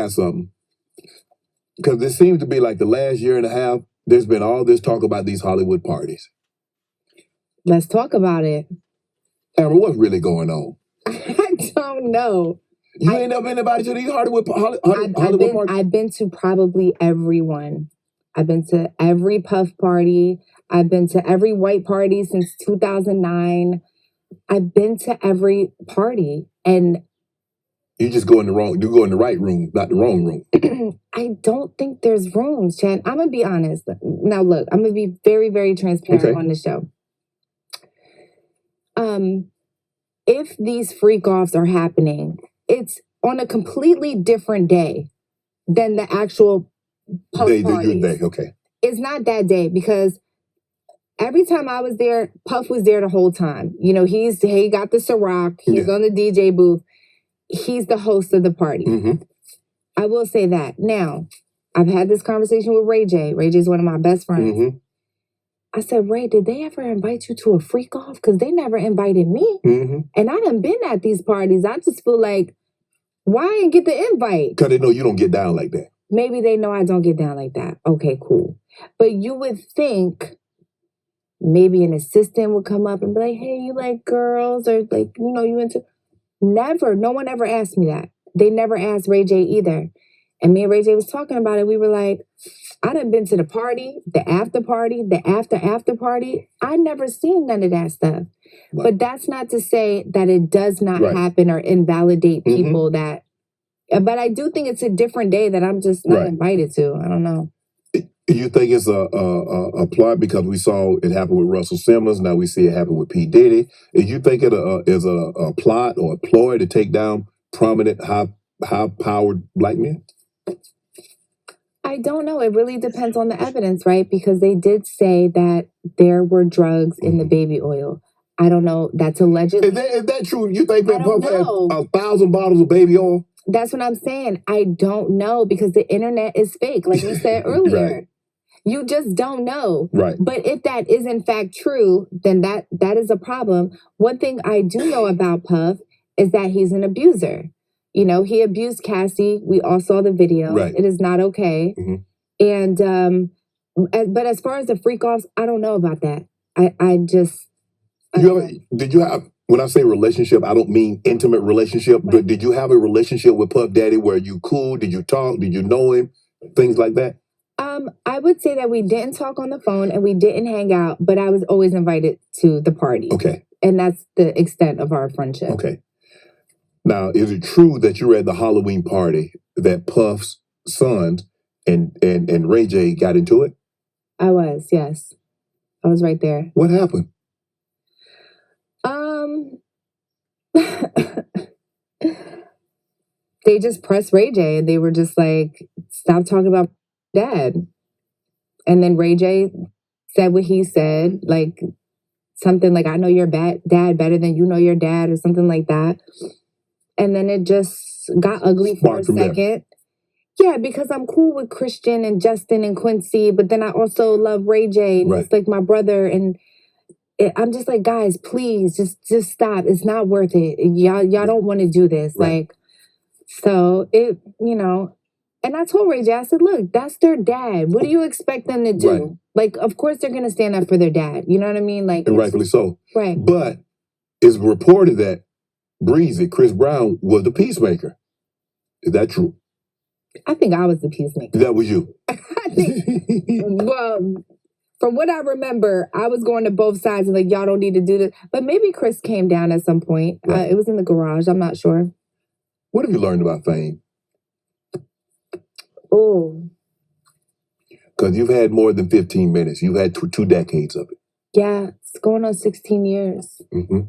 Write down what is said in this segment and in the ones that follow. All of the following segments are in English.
ask something. Because it seems to be like the last year and a half, there's been all this talk about these Hollywood parties. Let's talk about it. Amber, what's really going on? I don't know. You ain't never been invited to these Hollywood parties? I've been to probably everyone. I've been to every Puff party. I've been to every white party since 2009. I've been to every party, and you go in the right room, not the wrong room. I don't think there's rooms, Chan. I'm gonna be honest. Now, look, I'm gonna be very, very transparent on the show. If these freak-offs are happening, it's on a completely different day than the actual Puff parties. Okay. It's not that day because every time I was there, Puff was there the whole time. You know, he got the Ciroc. He's on the DJ booth. He's the host of the party. Mm-hmm. I will say that. Now, I've had this conversation with Ray J. Ray J's one of my best friends. Mm-hmm. I said, Ray, did they ever invite you to a freak-off? Because they never invited me. Mm-hmm. And I done been at these parties. I just feel like, why I didn't get the invite? Because they know you don't get down like that. Maybe they know I don't get down like that. Okay, cool. But you would think maybe an assistant would come up and be like, hey, you like girls? Or like, you know, you into... Never. No one ever asked me that. They never asked Ray J either. And me and Ray J was talking about it. We were like, I done been to the party, the after party, the after party. I never seen none of that stuff. Right. But that's not to say that it does not happen or invalidate people that... But I do think it's a different day that I'm just not invited to. I don't know. You think it's a plot because we saw it happen with Russell Simmons. Now we see it happen with P. Diddy. Do you think it is a plot or a ploy to take down prominent, high-powered black men? I don't know. It really depends on the evidence, right? Because they did say that there were drugs in the baby oil. I don't know. That's allegedly. Is that true? You think that Puff had 1,000 bottles of baby oil? That's what I'm saying. I don't know because the internet is fake, like we said earlier. Right. You just don't know. Right. But if that is in fact true, then that is a problem. One thing I do know about Puff is that he's an abuser. You know, he abused Cassie. We all saw the video. Right. It is not okay. Mm-hmm. And but as far as the freak-offs, I don't know about that. Did you have, when I say relationship, I don't mean intimate relationship, but did you have a relationship with Puff Daddy where you cool? Did you talk? Did you know him? Things like that? I would say that we didn't talk on the phone and we didn't hang out, but I was always invited to the party. Okay. And that's the extent of our friendship. Okay. Now, is it true that you were at the Halloween party that Puff's sons and Ray J got into it? I was, yes. I was right there. What happened? They just pressed Ray J and they were just like, stop talking about dad. And then Ray J said what he said, like something like, I know your dad better than you know your dad, or something like that. And then it just got ugly for a second. Yeah, because I'm cool with Christian and Justin and Quincy, but then I also love Ray J. And he's like my brother. And I'm just like, guys, please, just stop. It's not worth it. Y'all don't want to do this. Right. Like, so it, you know, and I told Ray J, I said, look, that's their dad. What do you expect them to do? Right. Like, of course they're going to stand up for their dad. You know what I mean? Like, and rightfully so. Right. But it's reported that Breezy, Chris Brown, was the peacemaker. Is that true? I think I was the peacemaker. That was you. I think, well, from what I remember, I was going to both sides and like, y'all don't need to do this. But maybe Chris came down at some point. Right. It was in the garage. I'm not sure. What have you learned about fame? Oh. Because you've had more than 15 minutes. You've had two decades of it. Yeah, it's going on 16 years. Mm-hmm.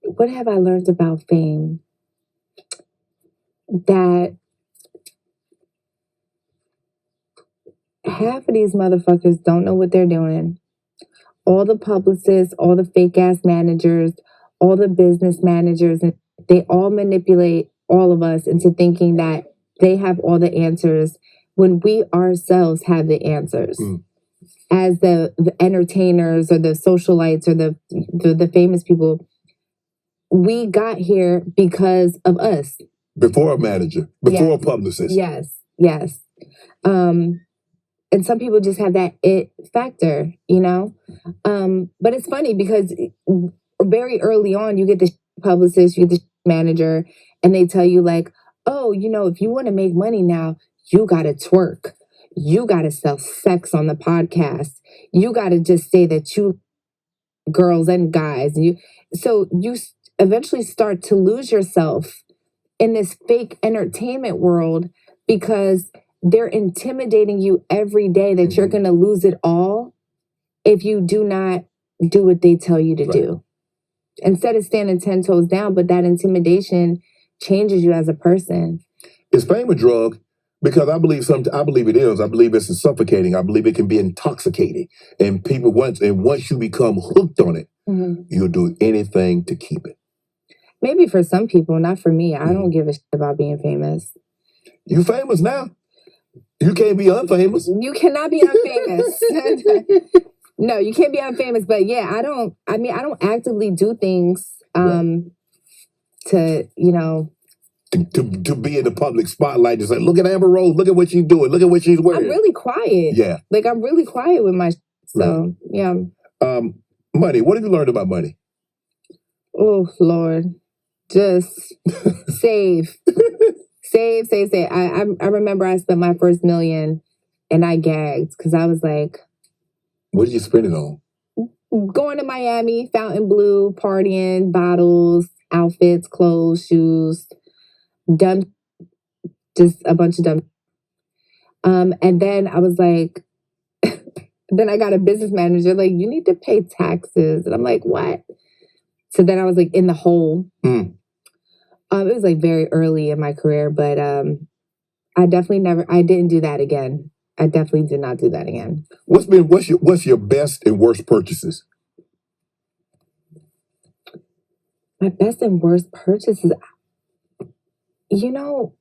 What have I learned about fame? That half of these motherfuckers don't know what they're doing. All the publicists, all the fake-ass managers, all the business managers, and they all manipulate all of us into thinking that they have all the answers when we ourselves have the answers. As the entertainers or the socialites or the famous people, we got here because of us. Before a manager, before a publicist. Yes. And some people just have that it factor, you know? But it's funny because very early on, you get the publicist, you get the manager, and they tell you like, oh, you know, if you want to make money now, you got to twerk. You got to sell sex on the podcast. You got to just say that you girls and guys. So you eventually start to lose yourself in this fake entertainment world because they're intimidating you every day that you're going to lose it all if you do not do what they tell you to do. Instead of standing 10 toes down, but that intimidation changes you as a person. Is fame a drug? Because I believe it is. I believe it's suffocating. I believe it can be intoxicating. And once you become hooked on it, you'll do anything to keep it. Maybe for some people, not for me. I don't give a shit about being famous. You famous now. You can't be unfamous. You cannot be unfamous. No, you can't be unfamous. But yeah, I don't actively do things to, you know. To be in the public spotlight, just like, look at Amber Rose, look at what she's doing, look at what she's wearing. I'm really quiet. Yeah. Like, I'm really quiet with my so, yeah. Money. What have you learned about money? Oh, Lord. Just save. Save. I remember I spent my first $1 million and I gagged because I was like, what did you spend it on? Going to Miami, Fontainebleau, partying, bottles, outfits, clothes, shoes, dumb, just a bunch of dumb. And then I was like, then I got a business manager, like, you need to pay taxes. And I'm like, what? So then I was like in the hole. It was like very early in my career, but I didn't do that again. I definitely did not do that again. What's your best and worst purchases? My best and worst purchases, you know,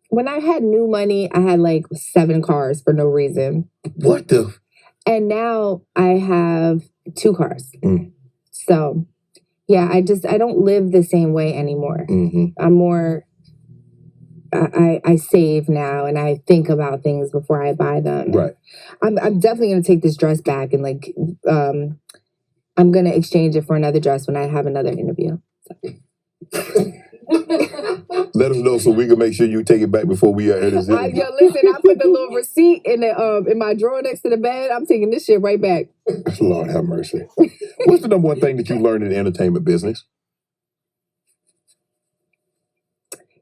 when I had new money, I had like 7 cars for no reason. What the? And now I have 2 cars. So, yeah, I don't live the same way anymore. I'm more, I save now and I think about things before I buy them. Right. I'm definitely going to take this dress back and like, I'm going to exchange it for another dress when I have another interview. Let us know so we can make sure you take it back before we end this interview. Listen, I put the little receipt in my drawer next to the bed. I'm taking this shit right back. Lord have mercy. What's the number one thing that you learned in the entertainment business?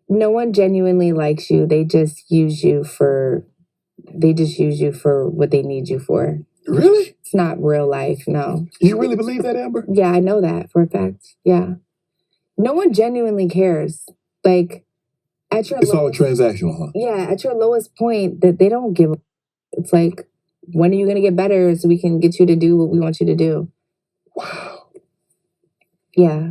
No one genuinely likes you. They just use you for what they need you for. Really? It's not real life, no. You really believe that, Amber? Yeah, I know that for a fact. Yeah. No one genuinely cares. Like, at your it's all transactional, huh? Yeah, at your lowest point, that they don't give a. It's like, when are you going to get better so we can get you to do what we want you to do? Wow. Yeah.